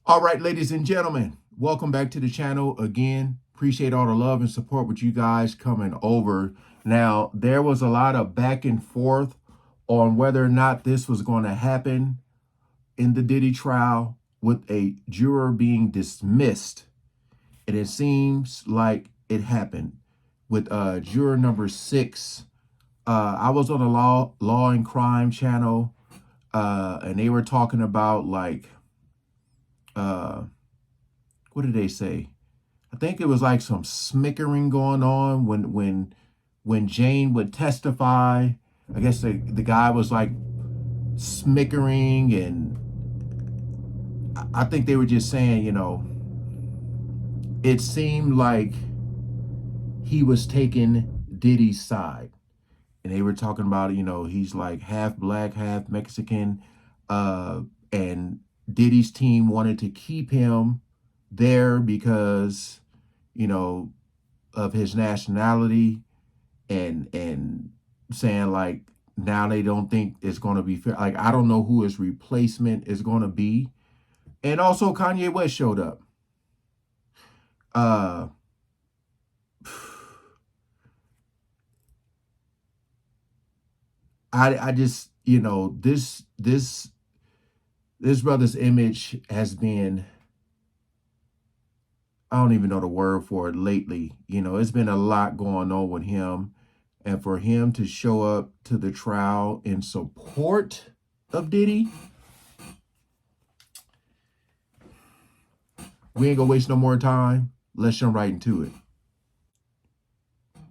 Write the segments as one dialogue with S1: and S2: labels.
S1: All right, ladies and gentlemen, welcome back to the channel again. Appreciate all the love and support with you guys coming over. Now, there was a lot of back and forth on whether or not this was going to happen in the Diddy trial with a juror being dismissed. And it seems like it happened with juror number 6. I was on the law and crime channel, and they were talking about like, what did they say? I think it was like some smickering going on when Jane would testify. I guess the guy was like smickering, and I think they were just saying, you know, it seemed like he was taking Diddy's side. And they were talking about, you know, he's like half black, half Mexican, and Diddy's team wanted to keep him there because, you know, of his nationality, and saying like now they don't think it's going to be fair. Like, I don't know who his replacement is going to be. And also Kanye West showed up. I just, you know, this brother's image has been, I don't even know the word for it lately. You know, it's been a lot going on with him. And for him to show up to the trial in support of Diddy, we ain't gonna waste no more time. Let's jump right into it.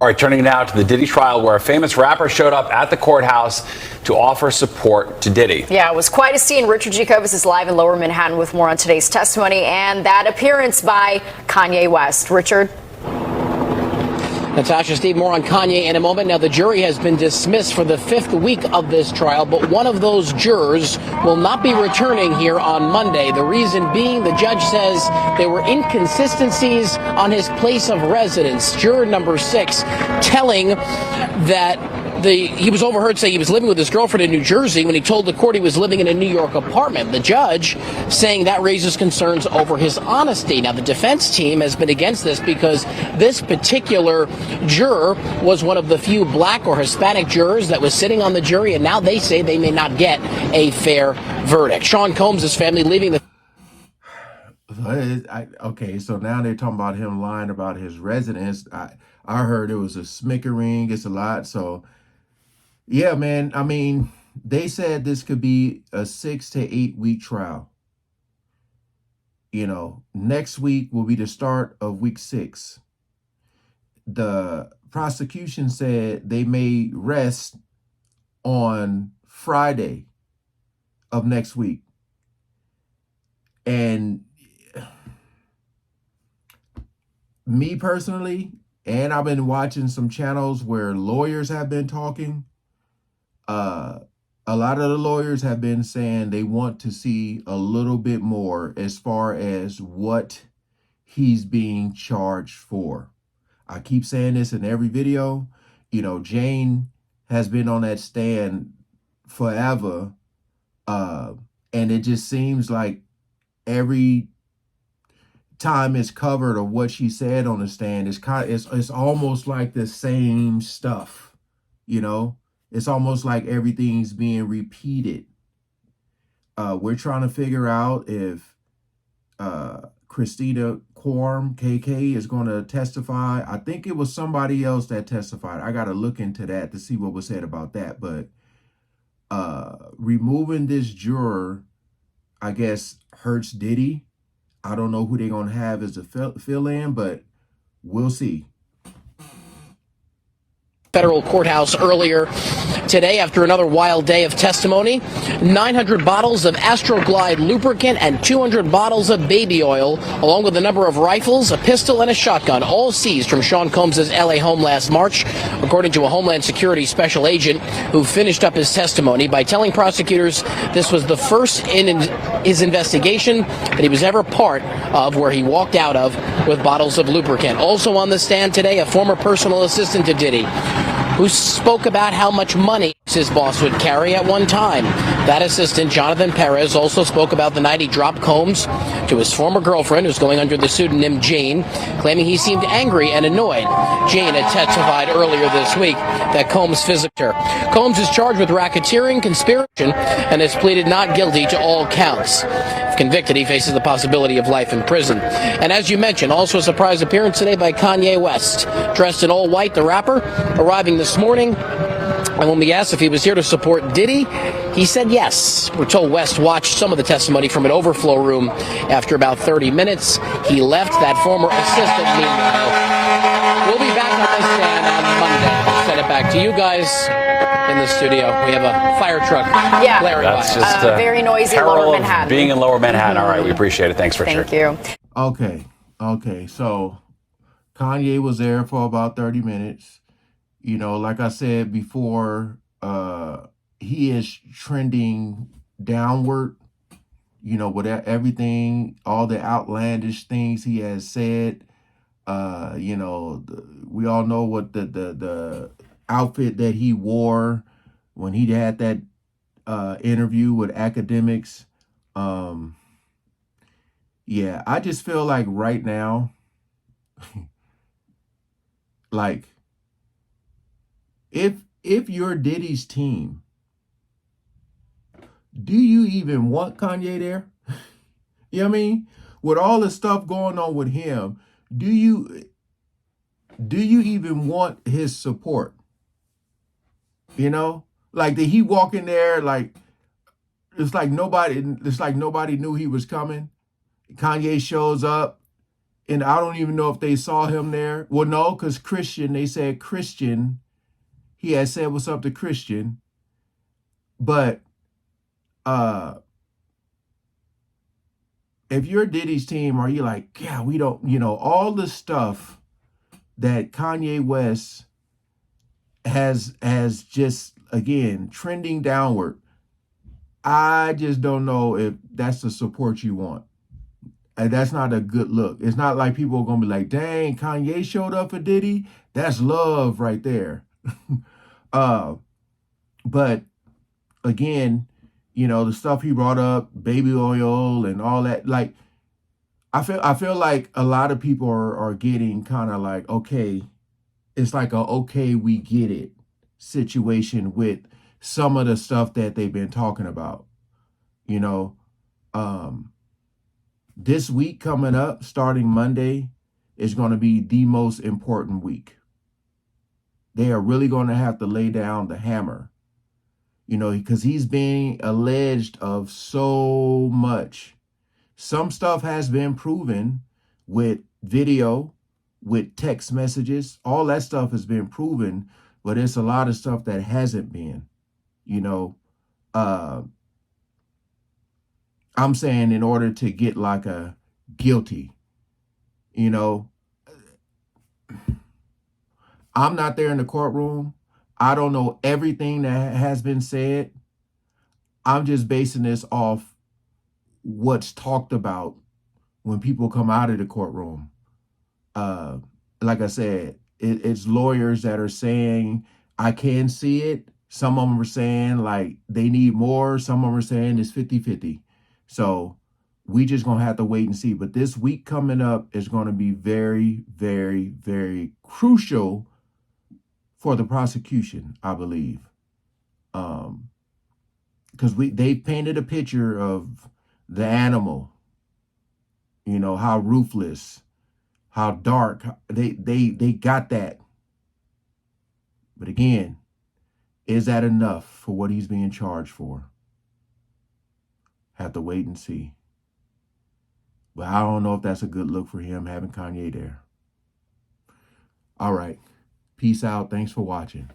S2: All right, turning now to the Diddy trial, where a famous rapper showed up at the courthouse to offer support to Diddy.
S3: Yeah, it was quite a scene. Richard Jacobus is live in Lower Manhattan with more on today's testimony and that appearance by Kanye West. Richard?
S4: Natasha, Steve, more on Kanye in a moment. Now, the jury has been dismissed for the 5th week of this trial, but one of those jurors will not be returning here on Monday. The reason being, the judge says there were inconsistencies on his place of residence. Juror number 6 telling that he was overheard saying he was living with his girlfriend in New Jersey when he told the court he was living in a New York apartment. The judge saying that raises concerns over his honesty. Now, the defense team has been against this because this particular juror was one of the few black or Hispanic jurors that was sitting on the jury, and now they say they may not get a fair verdict. Sean Combs' family leaving the...
S1: Okay, so now they're talking about him lying about his residence. I heard it was a smickering. It's a lot, so... Yeah, man. I mean, they said this could be a 6 to 8 week trial. You know, next week will be the start of week 6. The prosecution said they may rest on Friday of next week. And me personally, and I've been watching some channels where lawyers have been talking. A lot of the lawyers have been saying they want to see a little bit more as far as what he's being charged for. I keep saying this in every video. You know, Jane has been on that stand forever. And it just seems like every time it's covered of what she said on the stand, it's almost like the same stuff, you know? It's almost like everything's being repeated. We're trying to figure out if Christina Quorum, KK, is going to testify. I think it was somebody else that testified. I got to look into that to see what was said about that. But removing this juror, I guess, hurts Diddy. I don't know who they're going to have as a fill-in, but we'll see.
S4: Federal courthouse earlier today after another wild day of testimony. 900 bottles of Astroglide lubricant and 200 bottles of baby oil, along with a number of rifles, a pistol, and a shotgun, all seized from Sean Combs' LA home last March, according to a Homeland Security special agent who finished up his testimony by telling prosecutors this was the first in his investigation that he was ever part of where he walked out of with bottles of lubricant. Also on the stand today, a former personal assistant to Diddy, who spoke about how much money his boss would carry at one time. That assistant, Jonathan Perez, also spoke about the night he dropped Combs to his former girlfriend, who's going under the pseudonym Jane, claiming he seemed angry and annoyed. Jane had testified earlier this week that Combs physicked her. Combs is charged with racketeering, conspiracy, and has pleaded not guilty to all counts. If convicted, he faces the possibility of life in prison. And as you mentioned, also a surprise appearance today by Kanye West. Dressed in all white, the rapper, arriving this morning. And when we asked if he was here to support Diddy, he said yes. We're told West watched some of the testimony from an overflow room. After about 30 minutes, he left. That former assistant, meanwhile, will be back on the stand on Monday. I'll send it back to you guys in the studio. We have a fire truck.
S3: Yeah,
S2: that's just
S3: very noisy Lower Manhattan.
S2: Being in Lower Manhattan. All right, we appreciate it. Thanks, Richard.
S3: Thank you.
S1: Okay. So Kanye was there for about 30 minutes. You know, like I said before, he is trending downward, you know, with everything, all the outlandish things he has said. You know, we all know what the outfit that he wore when he had that interview with academics. Yeah, I just feel like right now, like, if you're Diddy's team, do you even want Kanye there? You know what I mean? With all the stuff going on with him, do you even want his support? You know? Like, did he walk in there like it's like nobody knew he was coming? Kanye shows up, and I don't even know if they saw him there. Well, no, because they said Christian. He had said what's up to Christian. But if you're Diddy's team, are you like, yeah, we don't, you know, all the stuff that Kanye West has just, again, trending downward. I just don't know if that's the support you want. And that's not a good look. It's not like people are going to be like, dang, Kanye showed up for Diddy. That's love right there. But again, you know, the stuff he brought up, baby oil and all that, like, I feel like a lot of people are getting kind of like, okay, it's like a, okay, we get it situation with some of the stuff that they've been talking about. You know, this week coming up, starting Monday, is going to be the most important week. They are really going to have to lay down the hammer, you know, because he's being alleged of so much. Some stuff has been proven with video, with text messages. All that stuff has been proven, but it's a lot of stuff that hasn't been, you know. I'm saying in order to get like a guilty, you know, I'm not there in the courtroom. I don't know everything that has been said. I'm just basing this off what's talked about when people come out of the courtroom. Like I said, it's lawyers that are saying, I can see it. Some of them are saying like they need more. Some of them are saying it's 50-50. So we just going to have to wait and see. But this week coming up is going to be very, very, very crucial for the prosecution, I believe. Because they painted a picture of the animal, you know, how ruthless, how dark. They got that. But again, is that enough for what he's being charged for? Have to wait and see. But I don't know if that's a good look for him having Kanye there. All right. Peace out. Thanks for watching.